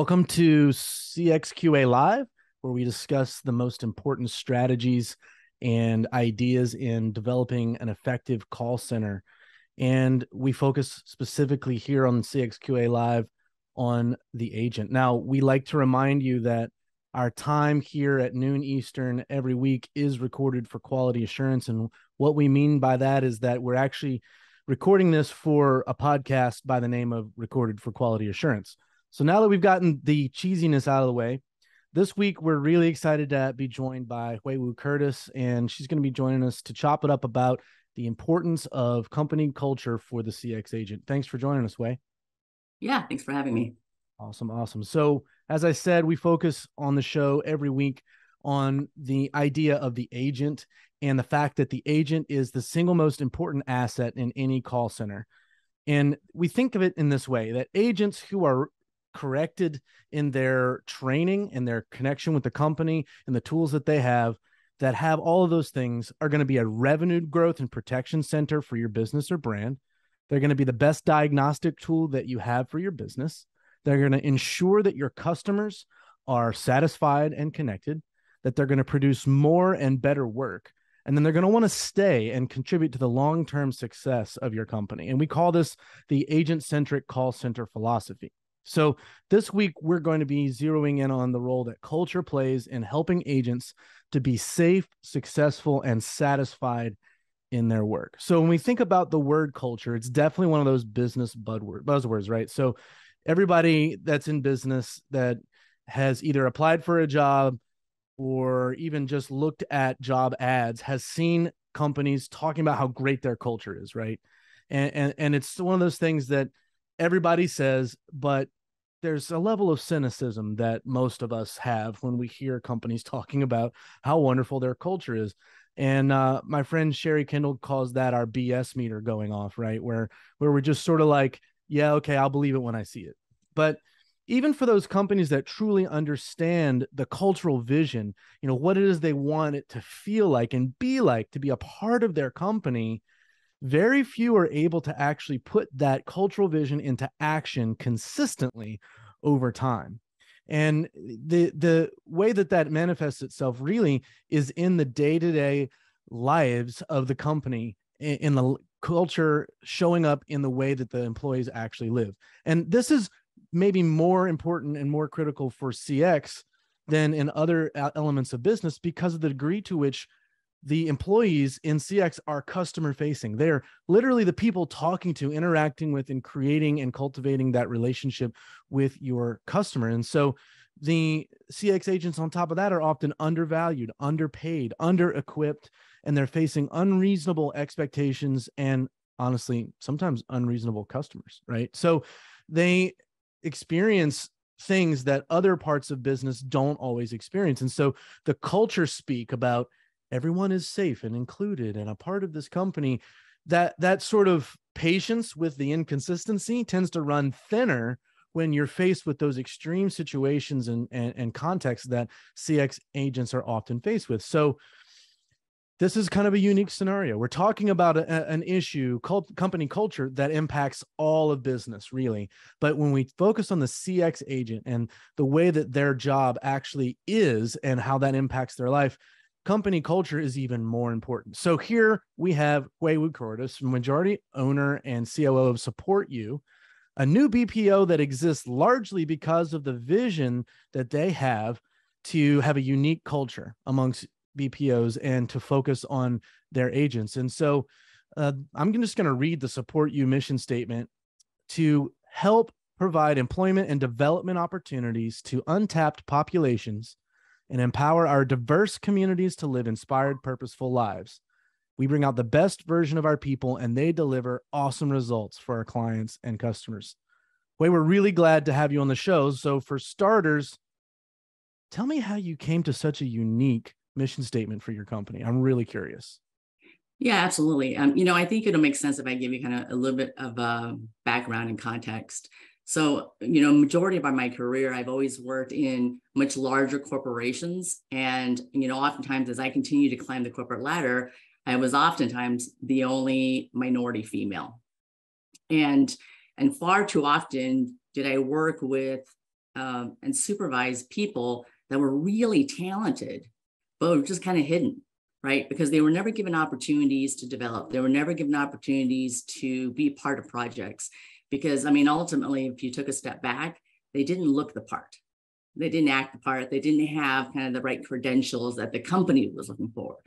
Welcome to CXQA Live, where we discuss the most important strategies and ideas in developing an effective call center. And we focus specifically here on CXQA Live on the agent. Now, we like to remind you that our time here at noon Eastern every week is recorded for quality assurance. And what we mean by that is that we're actually recording this for a podcast by the name of Recorded for Quality Assurance. So now that we've gotten the cheesiness out of the way, this week we're really excited to be joined by Hui Wu-Curtis, and she's going to be joining us to chop it up about the importance of company culture for the CX agent. Thanks for joining us, Hui. Yeah, thanks for having me. Awesome. So as I said, we focus on the show every week on the idea of the agent and the fact that the agent is the single most important asset in any call center. And we think of it in this way, that agents who are corrected in their training and their connection with the company and the tools that they have, that have all of those things, are going to be a revenue growth and protection center for your business or brand. They're going to be the best diagnostic tool that you have for your business. They're going to ensure that your customers are satisfied and connected, that they're going to produce more and better work. And then they're going to want to stay and contribute to the long-term success of your company. And we call this the agent-centric call center philosophy. So this week, we're going to be zeroing in on the role that culture plays in helping agents to be safe, successful, and satisfied in their work. So when we think about the word culture, it's definitely one of those business buzzwords, right? So everybody that's in business that has either applied for a job or even just looked at job ads has seen companies talking about how great their culture is, right? And it's one of those things that everybody says, but there's a level of cynicism that most of us have when we hear companies talking about how wonderful their culture is. And my friend Sherry Kendall calls that our BS meter going off, right? Where we're just sort of like, yeah, okay, I'll believe it when I see it. But even for those companies that truly understand the cultural vision, what it is they want it to feel like and be like to be a part of their company, very few are able to actually put that cultural vision into action consistently over time. And the way that manifests itself really is in the day-to-day lives of the company, in the culture showing up in the way that the employees actually live. And this is maybe more important and more critical for CX than in other elements of business, because of the degree to which the employees in CX are customer facing. They're literally the people talking to, interacting with, and creating and cultivating that relationship with your customer. And so the CX agents on top of that are often undervalued, underpaid, under-equipped, and they're facing unreasonable expectations and, honestly, sometimes unreasonable customers, right? So they experience things that other parts of business don't always experience. And so the culture speak about everyone is safe and included and a part of this company, that sort of patience with the inconsistency tends to run thinner when you're faced with those extreme situations and contexts that CX agents are often faced with. So this is kind of a unique scenario. We're talking about an issue called company culture that impacts all of business, really. But when we focus on the CX agent and the way that their job actually is and how that impacts their life, company culture is even more important. So here we have Hui Wu-Curtis, majority owner and COO of supportU, a new BPO that exists largely because of the vision that they have to have a unique culture amongst BPOs and to focus on their agents. And so I'm just going to read the supportU mission statement: to help provide employment and development opportunities to untapped populations and empower our diverse communities to live inspired, purposeful lives. We bring out the best version of our people, and they deliver awesome results for our clients and customers. We're really glad to have you on the show. So for starters, tell me how you came to such a unique mission statement for your company. I'm really curious. Yeah, absolutely. I think it'll make sense if I give you kind of a little bit of background and context. So, majority of my career, I've always worked in much larger corporations. And, oftentimes as I continue to climb the corporate ladder, I was oftentimes the only minority female. And far too often did I work with and supervise people that were really talented, but were just kind of hidden, right? Because they were never given opportunities to develop. They were never given opportunities to be part of projects. Because, I mean, ultimately, if you took a step back, they didn't look the part. They didn't act the part. They didn't have kind of the right credentials that the company was looking for.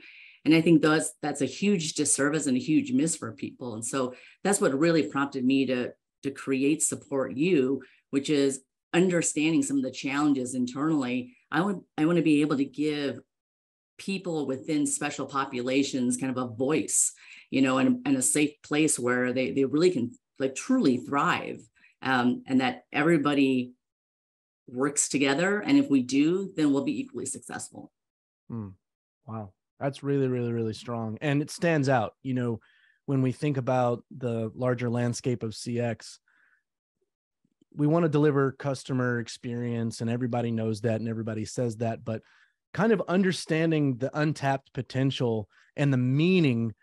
And I think that's a huge disservice and a huge miss for people. And so that's what really prompted me to create supportU, which is understanding some of the challenges internally. I want to be able to give people within special populations kind of a voice, you know, and a safe place where they really can like truly thrive, and that everybody works together. And if we do, then we'll be equally successful. Wow. That's really, really, really strong. And it stands out, you know, when we think about the larger landscape of CX, we want to deliver customer experience, and everybody knows that and everybody says that, but kind of understanding the untapped potential and the meaning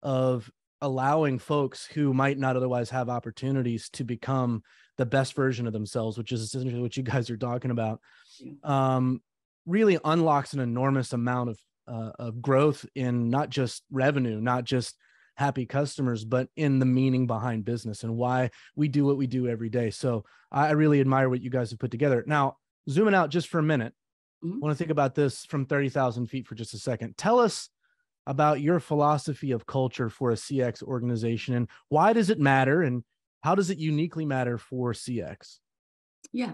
of allowing folks who might not otherwise have opportunities to become the best version of themselves, which is essentially what you guys are talking about, really unlocks an enormous amount of growth in not just revenue, not just happy customers, but in the meaning behind business and why we do what we do every day. So I really admire what you guys have put together. Now, zooming out just for a minute, I want to think about this from 30,000 feet for just a second. Tell us about your philosophy of culture for a CX organization, and why does it matter, and how does it uniquely matter for CX? Yeah,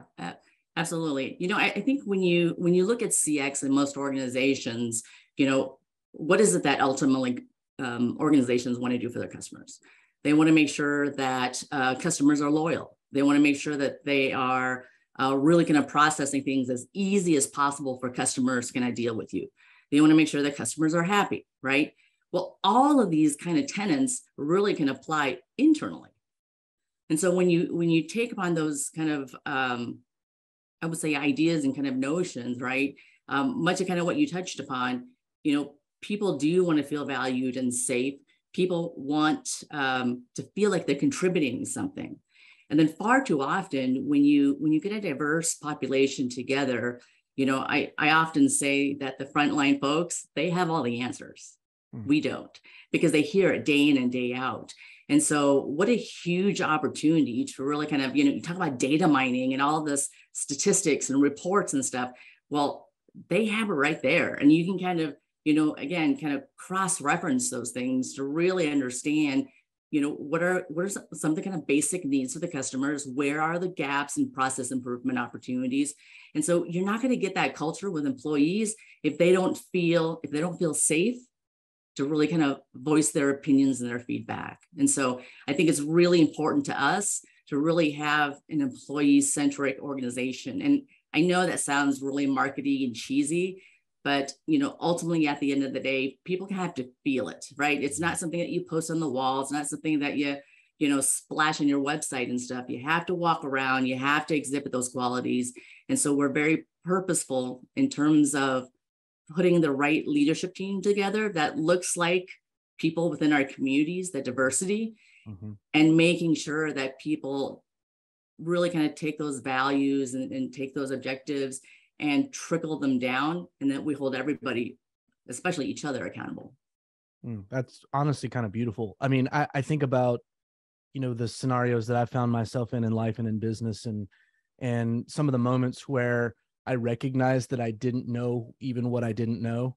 absolutely. You know, I think when you look at CX in most organizations, you know, what is it that ultimately organizations want to do for their customers? They want to make sure that customers are loyal. They want to make sure that they are really kind of processing things as easy as possible for customers to kind of deal with you. They want to make sure that customers are happy, right? Well, all of these kind of tenets really can apply internally. And so when you take upon those kind of, I would say, ideas and kind of notions, right? Much of kind of what you touched upon, you know, people do want to feel valued and safe. People want to feel like they're contributing something. And then far too often, when you get a diverse population together, you know, I often say that the frontline folks, they have all the answers. We don't, because they hear it day in and day out. And so what a huge opportunity to really kind of, you know, you talk about data mining and all this statistics and reports and stuff. Well, they have it right there. And you can kind of, you know, again, kind of cross-reference those things to really understand, you know, what are some of the kind of basic needs of the customers? Where are the gaps and process improvement opportunities? And so you're not going to get that culture with employees if they don't feel safe to really kind of voice their opinions and their feedback. And so I think it's really important to us to really have an employee-centric organization. And I know that sounds really markety and cheesy, but, you know, ultimately at the end of the day, people have to feel it, right? It's not something that you post on the wall. It's not something that you know, splash on your website and stuff. You have to walk around, you have to exhibit those qualities. And so we're very purposeful in terms of putting the right leadership team together that looks like people within our communities, that diversity, and making sure that people really kind of take those values and take those objectives and trickle them down, and that we hold everybody, especially each other, accountable. That's honestly kind of beautiful. I mean, I think about, you know, the scenarios that I found myself in life and in business, and some of the moments where I recognized that I didn't know even what I didn't know.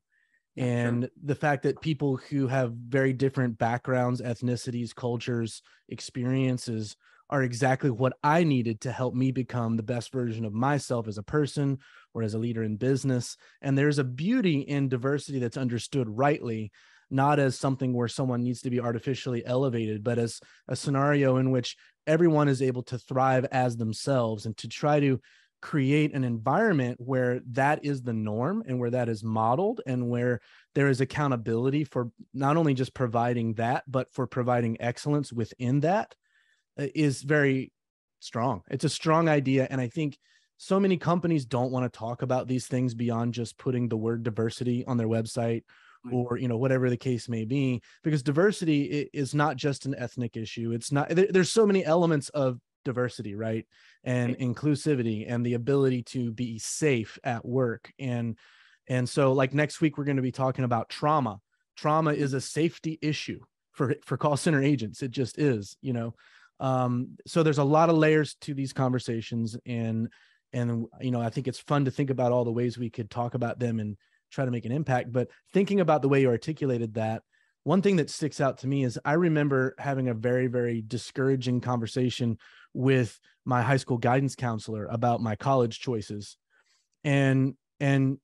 And the fact that people who have very different backgrounds, ethnicities, cultures, experiences are exactly what I needed to help me become the best version of myself as a person or as a leader in business. And there's a beauty in diversity that's understood rightly, not as something where someone needs to be artificially elevated, but as a scenario in which everyone is able to thrive as themselves, and to try to create an environment where that is the norm and where that is modeled, and where there is accountability for not only just providing that, but for providing excellence within that, is very strong. It's a strong idea. And I think so many companies don't want to talk about these things beyond just putting the word diversity on their website, or, you know, whatever the case may be, because diversity is not just an ethnic issue. It's not, there's so many elements of diversity, right? And inclusivity and the ability to be safe at work. And so like next week, we're going to be talking about trauma. Trauma is a safety issue for call center agents. It just is, you know. So there's a lot of layers to these conversations, and you know, I think it's fun to think about all the ways we could talk about them and try to make an impact. But thinking about the way you articulated that, one thing that sticks out to me is I remember having a very, very discouraging conversation with my high school guidance counselor about my college choices. And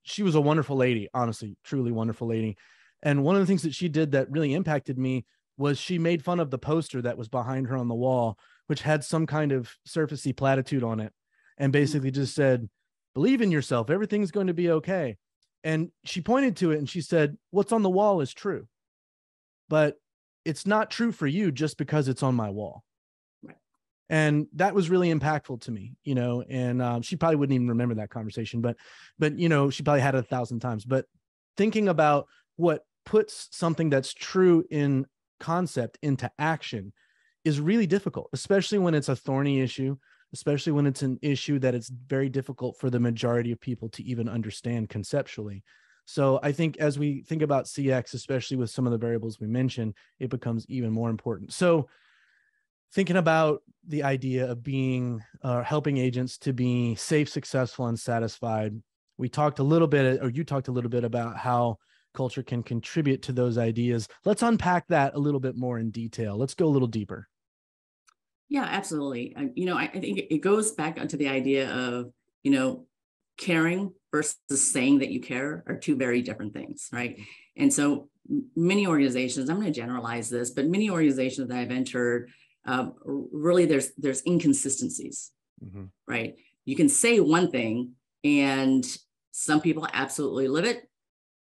she was a wonderful lady, honestly, truly wonderful lady. And one of the things that she did that really impacted me was she made fun of the poster that was behind her on the wall, which had some kind of surfacey platitude on it, and basically just said, believe in yourself, everything's going to be okay. And she pointed to it and she said, what's on the wall is true, but it's not true for you just because it's on my wall. Right. And that was really impactful to me, you know, and she probably wouldn't even remember that conversation, but, you know, she probably had it 1,000 times. But thinking about what puts something that's true in concept into action is really difficult, especially when it's a thorny issue, especially when it's an issue that it's very difficult for the majority of people to even understand conceptually. So I think as we think about CX, especially with some of the variables we mentioned, it becomes even more important. So thinking about the idea of being, helping agents to be safe, successful, and satisfied, we talked a little bit, or you talked a little bit about how culture can contribute to those ideas. Let's unpack that a little bit more in detail. Let's go a little deeper. Yeah, absolutely. You know, I think it goes back to the idea of, you know, caring versus saying that you care are two very different things, right? And so many organizations, I'm going to generalize this, but many organizations that I've entered, really there's inconsistencies, right? You can say one thing and some people absolutely live it,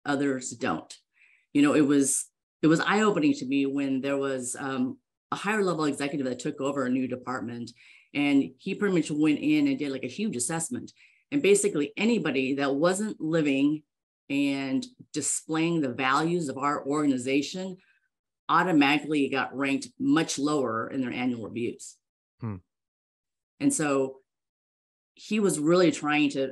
others don't. You know, it was eye-opening to me when there was a higher level executive that took over a new department, and he pretty much went in and did like a huge assessment. And basically anybody that wasn't living and displaying the values of our organization automatically got ranked much lower in their annual reviews. And so he was really trying to,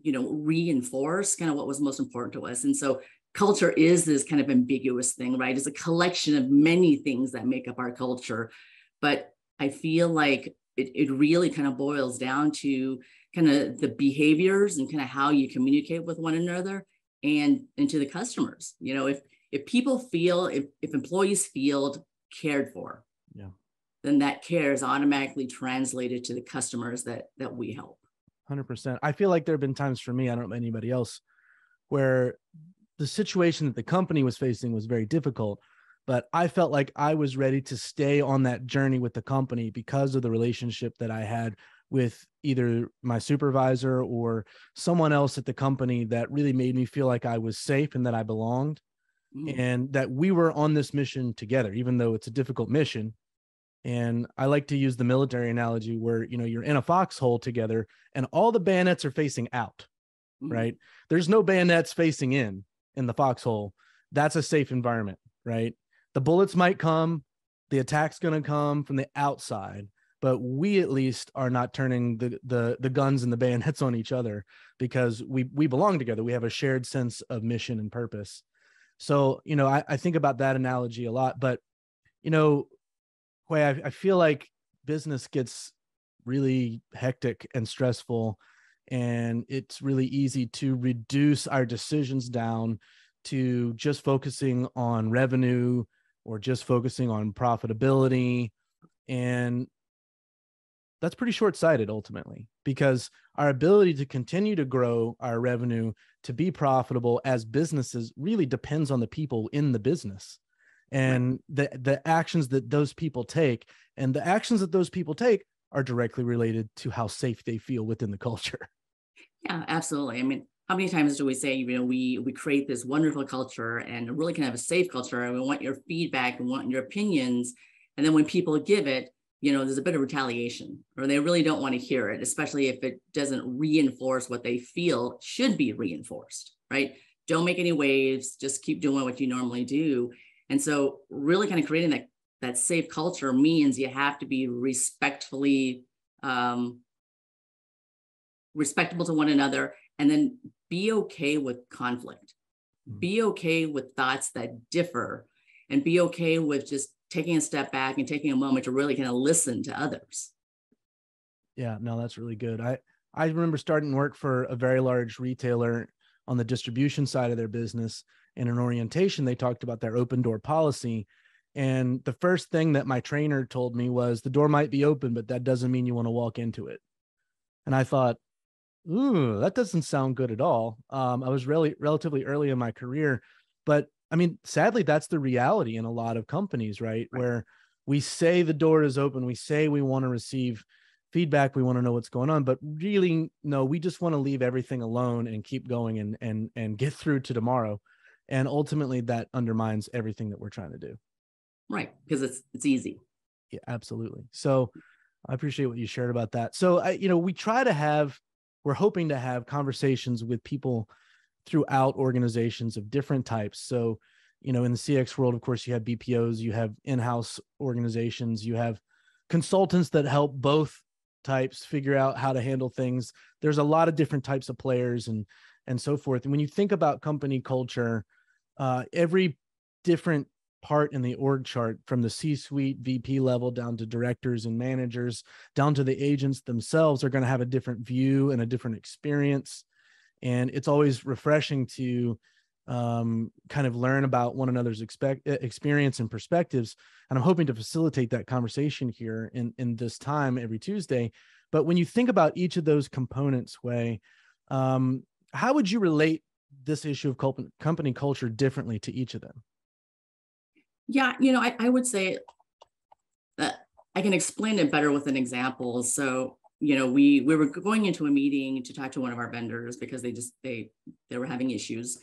you know, reinforce kind of what was most important to us. And so culture is this kind of ambiguous thing, right? It's a collection of many things that make up our culture. But I feel like it really kind of boils down to kind of the behaviors and kind of how you communicate with one another and to the customers. You know, if people feel, if employees feel cared for, then that care is automatically translated to the customers that we help. 100%. I feel like there have been times for me, I don't know about anybody else, where the situation that the company was facing was very difficult, but I felt like I was ready to stay on that journey with the company because of the relationship that I had with either my supervisor or someone else at the company that really made me feel like I was safe and that I belonged, and that we were on this mission together, even though it's a difficult mission. And I like to use the military analogy where, you know, you're in a foxhole together and all the bayonets are facing out, right? There's no bayonets facing in the foxhole. That's a safe environment, right? The bullets might come, the attack's going to come from the outside, but we at least are not turning the guns and the bayonets on each other because we belong together. We have a shared sense of mission and purpose. So, you know, I think about that analogy a lot, but, you know, Hui, I feel like business gets really hectic and stressful, and it's really easy to reduce our decisions down to just focusing on revenue or just focusing on profitability. And that's pretty short-sighted ultimately, because our ability to continue to grow our revenue, to be profitable as businesses, really depends on the people in the business and the actions that those people take. And the actions that those people take are directly related to how safe they feel within the culture. Yeah, absolutely. I mean, how many times do we say, you know, we create this wonderful culture and really kind of a safe culture, and we want your feedback and want your opinions. And then when people give it, you know, there's a bit of retaliation, or they really don't want to hear it, especially if it doesn't reinforce what they feel should be reinforced, right? Don't make any waves, just keep doing what you normally do. And so really kind of creating that safe culture means you have to be respectable to one another, and then be okay with conflict, be okay with thoughts that differ, and be okay with just taking a step back and taking a moment to really kind of listen to others. Yeah, no, that's really good. I remember starting work for a very large retailer on the distribution side of their business. In an orientation, they talked about their open door policy. And the first thing that my trainer told me was, the door might be open, but that doesn't mean you want to walk into it. And I thought, ooh, that doesn't sound good at all. I was really relatively early in my career, but I mean, sadly, that's the reality in a lot of companies, right? Where we say the door is open, we say we want to receive feedback, we want to know what's going on, but really, no, we just want to leave everything alone and keep going and get through to tomorrow. And ultimately, that undermines everything that we're trying to do. Right, because it's easy. Yeah, absolutely. So I appreciate what you shared about that. So we're hoping to have conversations with people throughout organizations of different types. So, in the CX world, of course, you have BPOs, you have in-house organizations, you have consultants that help both types figure out how to handle things. There's a lot of different types of players and so forth. And when you think about company culture, every different part in the org chart, from the C-suite VP level down to directors and managers, down to the agents themselves, are going to have a different view and a different experience. And it's always refreshing to kind of learn about one another's experience and perspectives. And I'm hoping to facilitate that conversation here in this time every Tuesday. But when you think about each of those components, Hui, how would you relate this issue of company culture differently to each of them? Yeah, I would say that I can explain it better with an example. So, we were going into a meeting to talk to one of our vendors because they were having issues.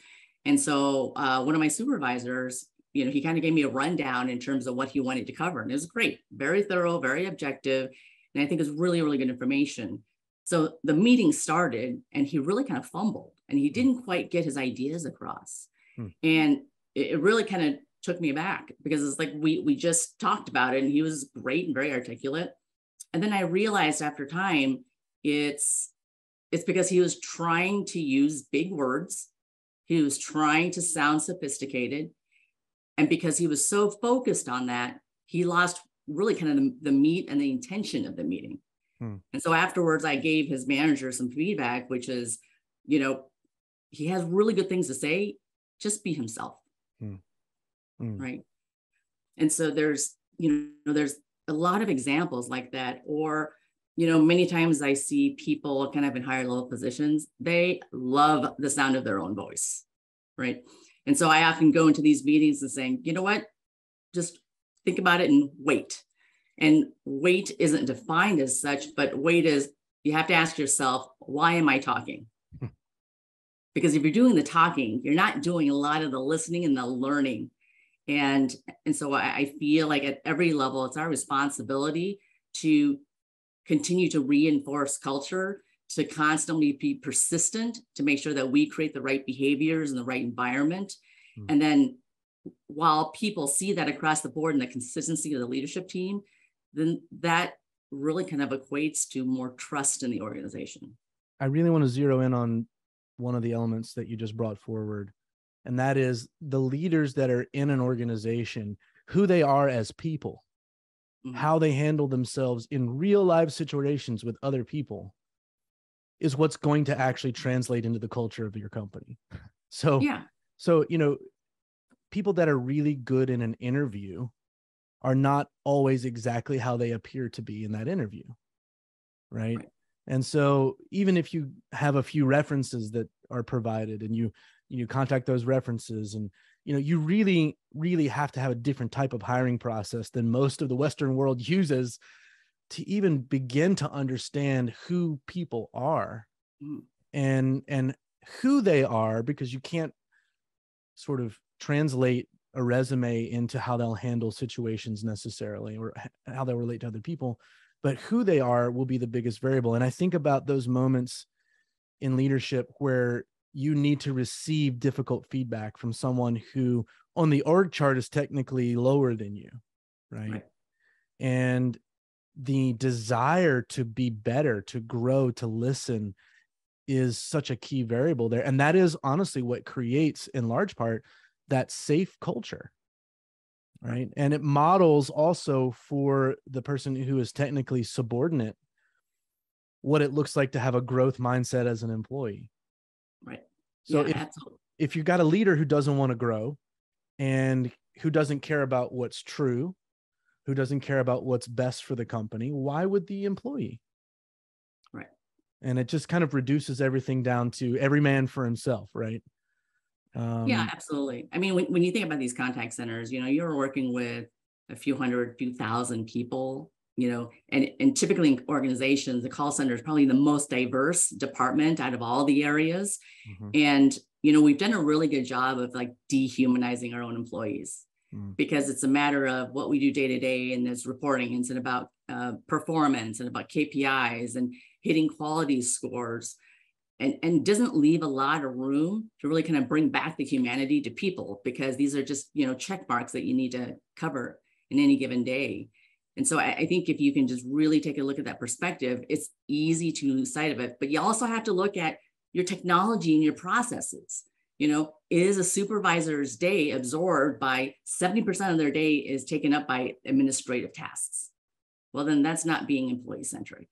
And so one of my supervisors, he kind of gave me a rundown in terms of what he wanted to cover. And it was great, very thorough, very objective. And I think it was really, really good information. So the meeting started and he really kind of fumbled and he didn't quite get his ideas across. And it really kind of took me aback because it's like we just talked about it and he was great and very articulate. And then I realized after time, it's because he was trying to use big words. He was trying to sound sophisticated. And because he was so focused on that, he lost really kind of the meat and the intention of the meeting. And so afterwards, I gave his manager some feedback, which is, he has really good things to say, just be himself. Right. And so there's a lot of examples like that. Or, many times I see people kind of in higher level positions, they love the sound of their own voice. Right. And so I often go into these meetings and saying, you know what, just think about it and wait. And wait isn't defined as such, but wait is, you have to ask yourself, why am I talking? Because if you're doing the talking, you're not doing a lot of the listening and the learning. And so I feel like at every level, it's our responsibility to continue to reinforce culture, to constantly be persistent, to make sure that we create the right behaviors and the right environment. And then while people see that across the board and the consistency of the leadership team, then that really kind of equates to more trust in the organization. I really want to zero in on one of the elements that you just brought forward. And that is the leaders that are in an organization, who they are as people, how they handle themselves in real life situations with other people is what's going to actually translate into the culture of your company. So people that are really good in an interview are not always exactly how they appear to be in that interview. Right. And so even if you have a few references that are provided and you contact those references and, you really, really have to have a different type of hiring process than most of the Western world uses to even begin to understand who people are and who they are, because you can't sort of translate a resume into how they'll handle situations necessarily or how they'll relate to other people, but who they are will be the biggest variable. And I think about those moments in leadership where you need to receive difficult feedback from someone who on the org chart is technically lower than you, right? Right. And the desire to be better, to grow, to listen is such a key variable there. And that is honestly what creates, in large part, that safe culture, right? And it models also for the person who is technically subordinate what it looks like to have a growth mindset as an employee. Right. So Yeah, absolutely. if you've got a leader who doesn't want to grow and who doesn't care about what's true, who doesn't care about what's best for the company, why would the employee? Right. And it just kind of reduces everything down to every man for himself, right? Yeah, absolutely. I mean, when you think about these contact centers, you're working with a few hundred, few thousand people, and typically in organizations, the call center is probably the most diverse department out of all the areas. Mm-hmm. And, we've done a really good job of like dehumanizing our own employees because it's a matter of what we do day to day. And there's reporting, and it's about performance and about KPIs and hitting quality scores. And doesn't leave a lot of room to really kind of bring back the humanity to people, because these are just, check marks that you need to cover in any given day. And so I think if you can just really take a look at that perspective, it's easy to lose sight of it. But you also have to look at your technology and your processes. Is a supervisor's day absorbed by 70% of their day is taken up by administrative tasks? Well, then that's not being employee centric.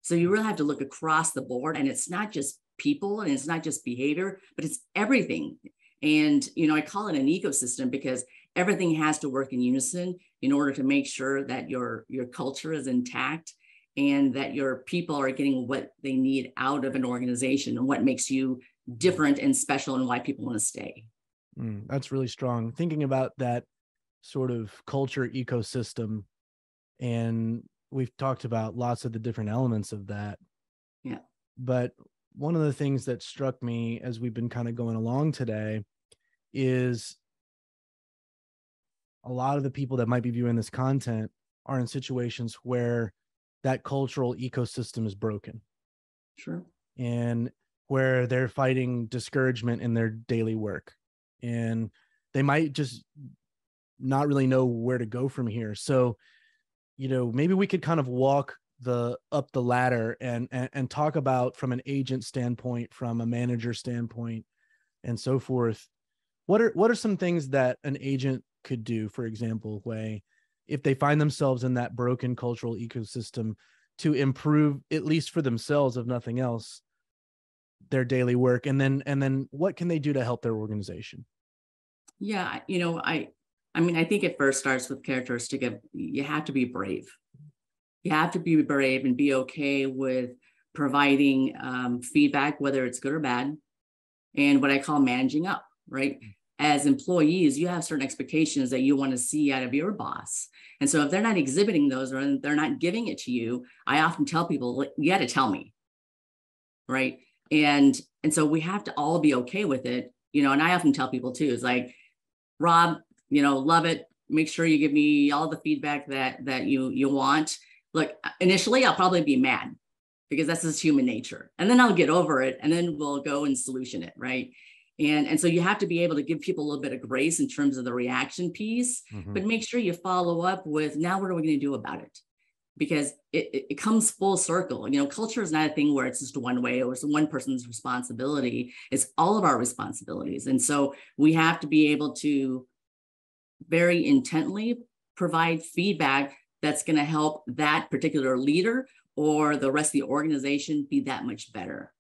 So you really have to look across the board, and it's not just people and it's not just behavior, but it's everything. And, I call it an ecosystem because everything has to work in unison in order to make sure that your culture is intact and that your people are getting what they need out of an organization and what makes you different and special and why people want to stay. That's really strong. Thinking about that sort of culture ecosystem, and we've talked about lots of the different elements of that. Yeah. But one of the things that struck me as we've been kind of going along today is a lot of the people that might be viewing this content are in situations where that cultural ecosystem is broken. Sure. And where they're fighting discouragement in their daily work. And they might just not really know where to go from here. So, maybe we could kind of walk up the ladder and talk about, from an agent standpoint, from a manager standpoint, and so forth. What are some things that an agent could do, for example, if they find themselves in that broken cultural ecosystem, to improve, at least for themselves, if nothing else, their daily work, and then what can they do to help their organization? Yeah, I think it first starts with characteristic of you have to be brave. You have to be brave and be okay with providing feedback, whether it's good or bad, and what I call managing up, right? As employees, you have certain expectations that you want to see out of your boss. And so if they're not exhibiting those or they're not giving it to you, I often tell people, you got to tell me, right? And so we have to all be okay with it, and I often tell people too, it's like, Rob, love it. Make sure you give me all the feedback that you want. Look, initially I'll probably be mad because that's just human nature. And then I'll get over it and then we'll go and solution it, right? And so you have to be able to give people a little bit of grace in terms of the reaction piece, but make sure you follow up with, now what are we going to do about it? Because it comes full circle. Culture is not a thing where it's just one way or it's one person's responsibility. It's all of our responsibilities. And so we have to be able to very intently provide feedback that's going to help that particular leader or the rest of the organization be that much better.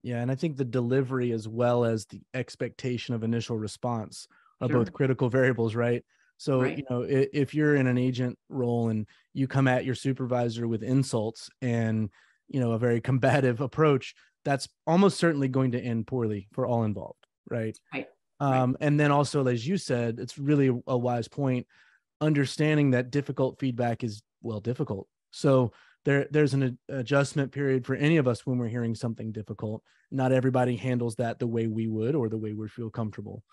Yeah, and I think the delivery as well as the expectation of initial response are both critical variables, right? So, right. If you're in an agent role and you come at your supervisor with insults and, a very combative approach, that's almost certainly going to end poorly for all involved, right? Right. And then also, as you said, it's really a wise point, understanding that difficult feedback is, difficult. So there's an adjustment period for any of us when we're hearing something difficult. Not everybody handles that the way we would or the way we feel comfortable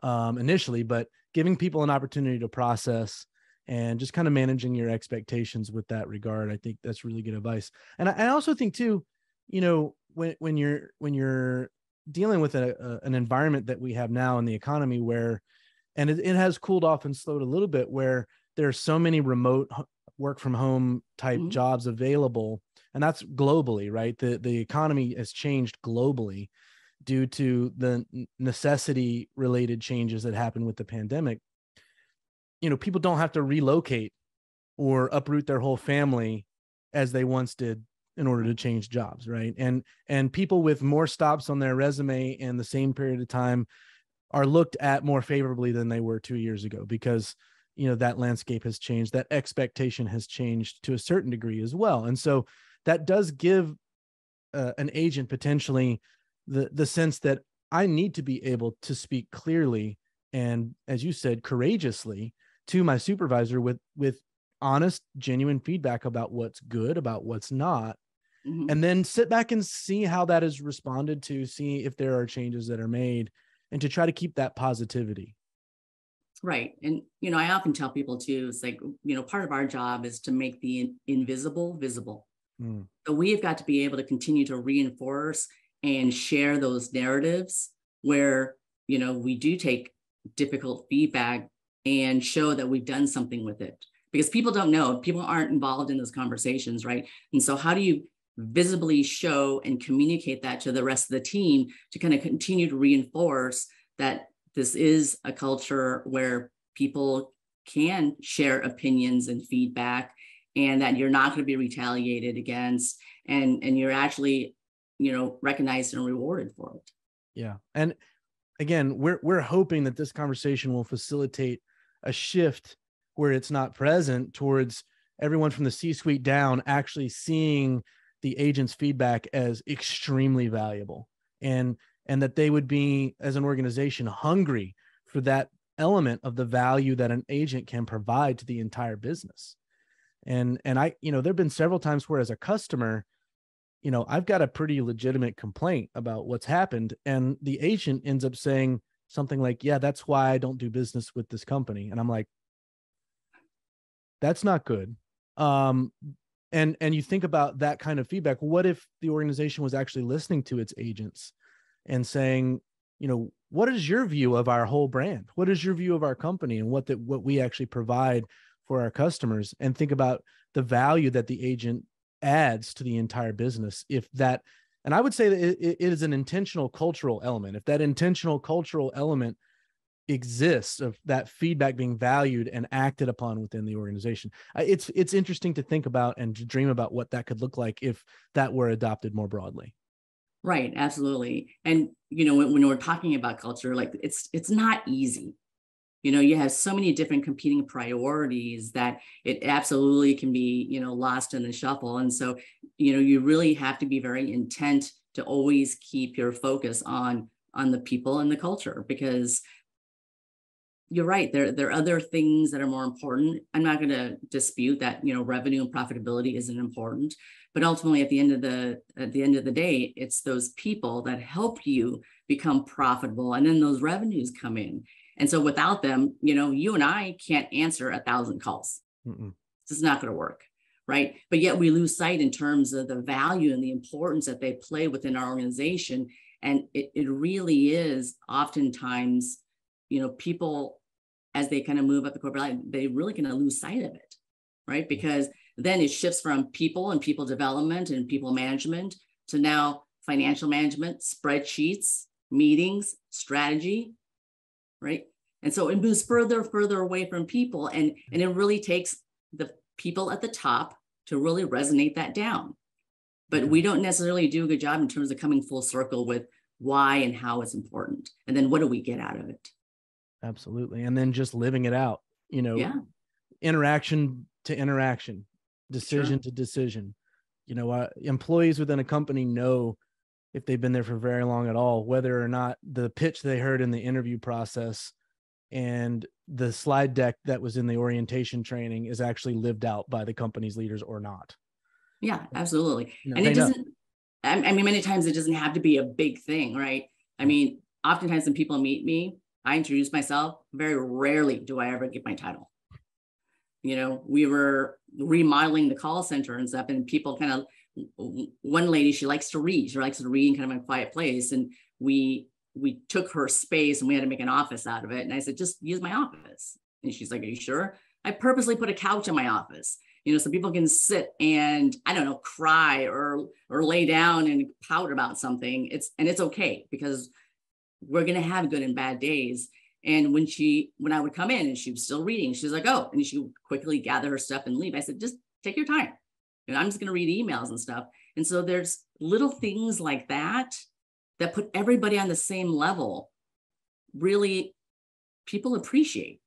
initially, but giving people an opportunity to process and just kind of managing your expectations with that regard. I think that's really good advice. And I also think too, when you're dealing with an environment that we have now in the economy where, and it has cooled off and slowed a little bit, where there are so many remote work from home type jobs available, and that's globally, right? The economy has changed globally due to the necessity related changes that happened with the pandemic. People don't have to relocate or uproot their whole family as they once did in order to change jobs, right? And people with more stops on their resume in the same period of time are looked at more favorably than they were 2 years ago, because that landscape has changed, that expectation has changed to a certain degree as well. And so that does give an agent potentially the sense that I need to be able to speak clearly and, as you said, courageously to my supervisor with honest, genuine feedback about what's good, about what's not, and then sit back and see how that is responded to, see if there are changes that are made, and to try to keep that positivity. Right. And, I often tell people too, it's like, part of our job is to make the invisible visible. So we've got to be able to continue to reinforce and share those narratives where, we do take difficult feedback and show that we've done something with it, because people don't know, people aren't involved in those conversations, right? And so how do you visibly show and communicate that to the rest of the team to kind of continue to reinforce that this is a culture where people can share opinions and feedback, and that you're not going to be retaliated against, and you're actually, recognized and rewarded for it. Yeah. And again, we're hoping that this conversation will facilitate a shift where it's not present towards everyone from the C-suite down actually seeing the agent's feedback as extremely valuable, and that they would be, as an organization, hungry for that element of the value that an agent can provide to the entire business. And I, there've been several times where, as a customer, I've got a pretty legitimate complaint about what's happened, and the agent ends up saying something like, "Yeah, that's why I don't do business with this company." And I'm like, that's not good. And you think about that kind of feedback. What if the organization was actually listening to its agents and saying, what is your view of our whole brand? What is your view of our company, and what we actually provide for our customers? And think about the value that the agent adds to the entire business. And I would say that it is an intentional cultural element. If that intentional cultural element exists, of that feedback being valued and acted upon within the organization, it's interesting to think about and to dream about what that could look like if that were adopted more broadly. Right, absolutely. And when we're talking about culture, like it's not easy. You have so many different competing priorities that it absolutely can be, lost in the shuffle. And so, you really have to be very intent to always keep your focus on the people and the culture, because you're right. There are other things that are more important. I'm not going to dispute that, revenue and profitability isn't important, but ultimately at the end of the day, it's those people that help you become profitable, and then those revenues come in. And so without them, you and I can't answer 1,000 calls. It's not going to work, right? But yet we lose sight in terms of the value and the importance that they play within our organization. And it really is oftentimes, people, as they kind of move up the corporate ladder, they really kind of lose sight of it, right? Because then it shifts from people and people development and people management to now financial management, spreadsheets, meetings, strategy, right? And so it moves further away from people, and it really takes the people at the top to really resonate that down. But we don't necessarily do a good job in terms of coming full circle with why and how it's important. And then what do we get out of it? Absolutely. And then just living it out, interaction to interaction, decision to decision. Employees within a company know, if they've been there for very long at all, whether or not the pitch they heard in the interview process and the slide deck that was in the orientation training is actually lived out by the company's leaders or not. Yeah, absolutely. And it doesn't, I mean, many times it doesn't have to be a big thing, right? I mean, oftentimes when people meet me, I introduce myself. Very rarely do I ever give my title. We were remodeling the call center and stuff, and people kind of, one lady, she likes to read. She likes to read in kind of a quiet place. And we took her space and we had to make an office out of it. And I said, just use my office. And she's like, are you sure? I purposely put a couch in my office, so people can sit and, I don't know, cry or lay down and pout about something. It's okay, because we're going to have good and bad days. And when I would come in and she was still reading, she was like, oh, and she would quickly gather her stuff and leave. I said, just take your time. I'm just going to read emails and stuff. And so there's little things like that put everybody on the same level. Really, people appreciate,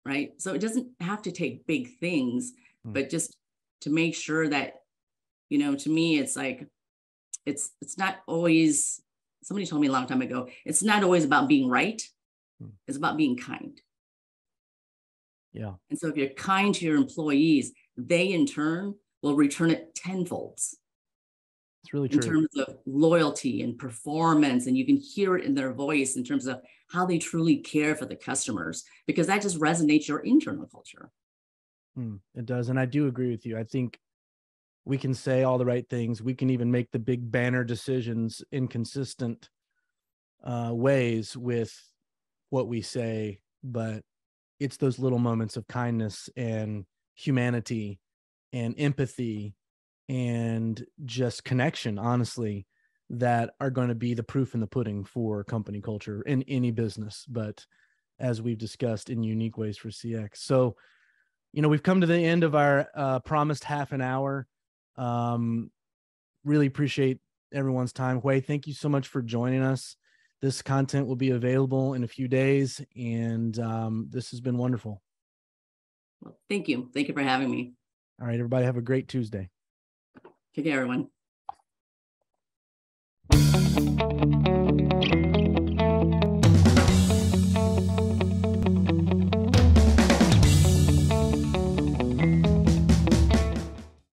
right? So it doesn't have to take big things, but just to make sure that, to me, it's like, it's not always, somebody told me a long time ago, it's not always about being right. It's about being kind. Yeah. And so if you're kind to your employees, they in turn will return it tenfold. It's really true. In terms of loyalty and performance, and you can hear it in their voice in terms of how they truly care for the customers, because that just resonates your internal culture. It does. And I do agree with you. I think we can say all the right things. We can even make the big banner decisions in consistent ways with what we say, but it's those little moments of kindness and humanity and empathy and just connection, honestly, that are going to be the proof in the pudding for company culture in any business, but as we've discussed, in unique ways for CX. So, we've come to the end of our promised half an hour. Really appreciate everyone's time. Hui, thank you so much for joining us. This content will be available in a few days, and this has been wonderful. Well, thank you. Thank you for having me. All right, everybody, have a great Tuesday. Take care, everyone.